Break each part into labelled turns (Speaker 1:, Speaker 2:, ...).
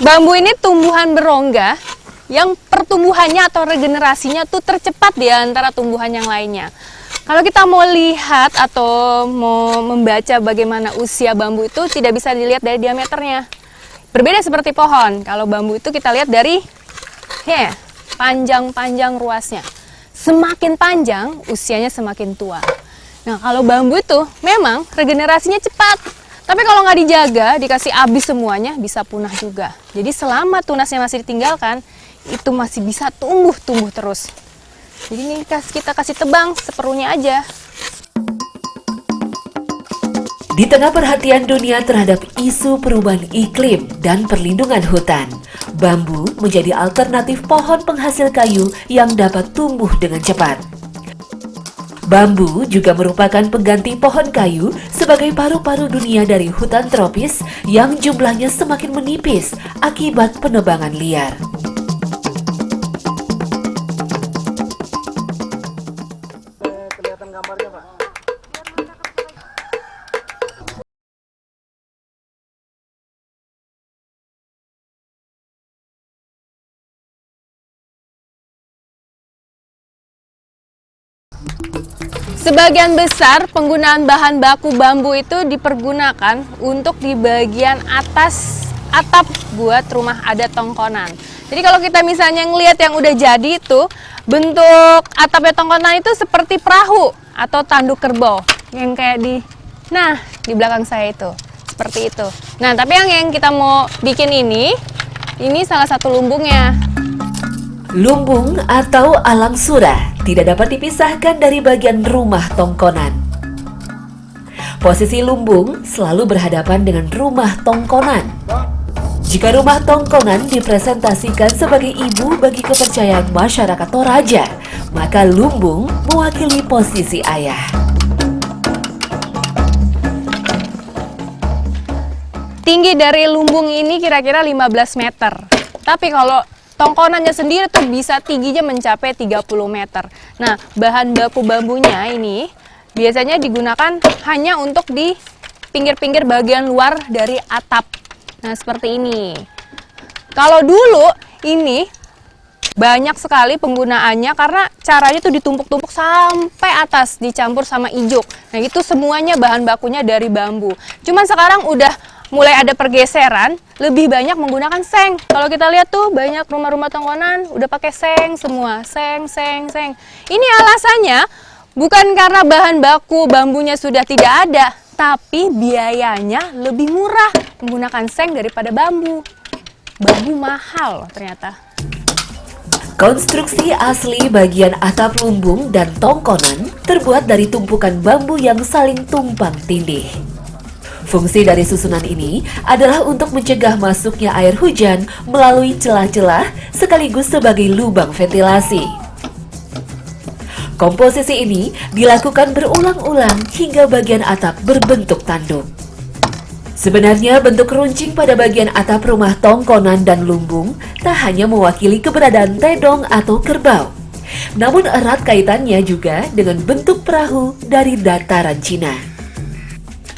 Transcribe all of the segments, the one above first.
Speaker 1: Bambu ini tumbuhan berongga yang pertumbuhannya atau regenerasinya tuh tercepat di antara tumbuhan yang lainnya. Kalau kita mau lihat atau mau membaca bagaimana usia bambu itu tidak bisa dilihat dari diameternya. Berbeda seperti pohon. Kalau bambu itu kita lihat dari panjang-panjang ruasnya. Semakin panjang, usianya semakin tua. Nah, kalau bambu itu memang regenerasinya cepat. Tapi kalau nggak dijaga, dikasih habis semuanya, bisa punah juga. Jadi selama tunasnya masih ditinggalkan, itu masih bisa tumbuh terus. Jadi ini kita kasih tebang seperlunya aja.
Speaker 2: Di tengah perhatian dunia terhadap isu perubahan iklim dan perlindungan hutan, bambu menjadi alternatif pohon penghasil kayu yang dapat tumbuh dengan cepat. Bambu juga merupakan pengganti pohon kayu sebagai paru-paru dunia dari hutan tropis yang jumlahnya semakin menipis akibat penebangan liar.
Speaker 3: Kelihatan gambarnya, Pak.
Speaker 1: Sebagian besar penggunaan bahan baku bambu itu dipergunakan untuk di bagian atas atap buat rumah adat Tongkonan. Jadi kalau kita misalnya ngelihat yang udah jadi itu, bentuk atapnya Tongkonan itu seperti perahu atau tanduk kerbau yang kayak di belakang saya itu, seperti itu. Nah, tapi yang kita mau bikin ini salah satu lumbungnya.
Speaker 2: Lumbung atau alang sura tidak dapat dipisahkan dari bagian rumah Tongkonan. Posisi lumbung selalu berhadapan dengan rumah Tongkonan. Jika rumah Tongkonan dipresentasikan sebagai ibu bagi kepercayaan masyarakat Toraja, maka lumbung mewakili posisi ayah.
Speaker 1: Tinggi dari lumbung ini kira-kira 15 meter. Tapi kalau Tongkonannya sendiri tuh bisa tingginya mencapai 30 meter. Nah, bahan baku bambunya ini biasanya digunakan hanya untuk di pinggir-pinggir bagian luar dari atap. Nah, seperti ini. Kalau dulu ini banyak sekali penggunaannya karena caranya tuh ditumpuk-tumpuk sampai atas dicampur sama ijuk. Nah, itu semuanya bahan bakunya dari bambu. Cuman sekarang udah mulai ada pergeseran, lebih banyak menggunakan seng. Kalau kita lihat tuh banyak rumah-rumah Tongkonan udah pakai seng semua, seng. Ini alasannya bukan karena bahan baku bambunya sudah tidak ada, tapi biayanya lebih murah menggunakan seng daripada bambu. Bambu mahal ternyata.
Speaker 2: Konstruksi asli bagian atap lumbung dan Tongkonan terbuat dari tumpukan bambu yang saling tumpang tindih. Fungsi dari susunan ini adalah untuk mencegah masuknya air hujan melalui celah-celah sekaligus sebagai lubang ventilasi. Komposisi ini dilakukan berulang-ulang hingga bagian atap berbentuk tanduk. Sebenarnya bentuk runcing pada bagian atap rumah Tongkonan dan lumbung tak hanya mewakili keberadaan tedong atau kerbau, namun erat kaitannya juga dengan bentuk perahu dari dataran Cina.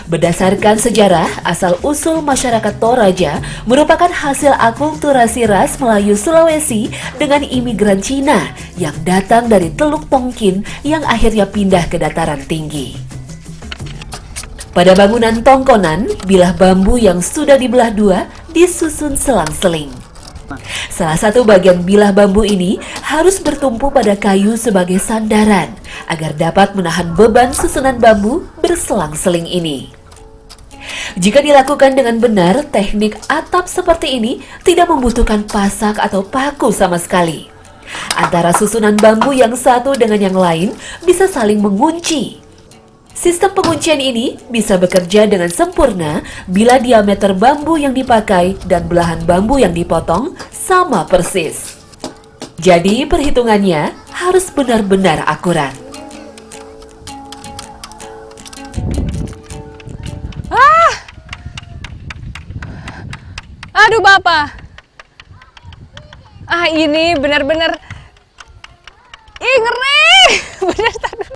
Speaker 2: Berdasarkan sejarah, asal-usul masyarakat Toraja merupakan hasil akulturasi ras Melayu Sulawesi dengan imigran Cina yang datang dari Teluk Tongkin yang akhirnya pindah ke dataran tinggi. Pada bangunan Tongkonan, bilah bambu yang sudah dibelah dua disusun selang-seling. Salah satu bagian bilah bambu ini harus bertumpu pada kayu sebagai sandaran agar dapat menahan beban susunan bambu berselang-seling ini. Jika dilakukan dengan benar, teknik atap seperti ini tidak membutuhkan pasak atau paku sama sekali. Antara susunan bambu yang satu dengan yang lain bisa saling mengunci. Sistem penguncian ini bisa bekerja dengan sempurna bila diameter bambu yang dipakai dan belahan bambu yang dipotong sama persis. Jadi perhitungannya harus benar-benar akurat.
Speaker 1: Aduh Bapak. Ini benar-benar ngeri.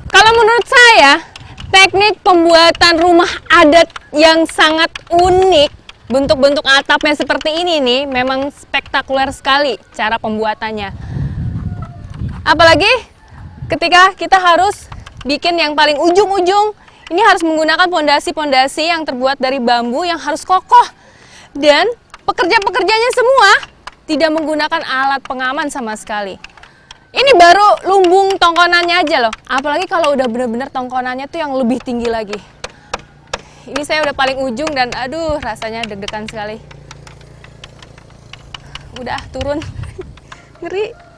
Speaker 1: Kalau menurut saya, teknik pembuatan rumah adat yang sangat unik bentuk-bentuk atapnya seperti ini nih, memang spektakuler sekali cara pembuatannya. Apalagi ketika kita harus bikin yang paling ujung-ujung, ini harus menggunakan pondasi-pondasi yang terbuat dari bambu yang harus kokoh. Dan pekerja-pekerjanya semua tidak menggunakan alat pengaman sama sekali. Ini baru lumbung tongkonannya aja loh. Apalagi kalau udah bener-bener tongkonannya tuh yang lebih tinggi lagi. Ini saya udah paling ujung dan aduh rasanya deg-degan sekali. Udah turun. Ngeri.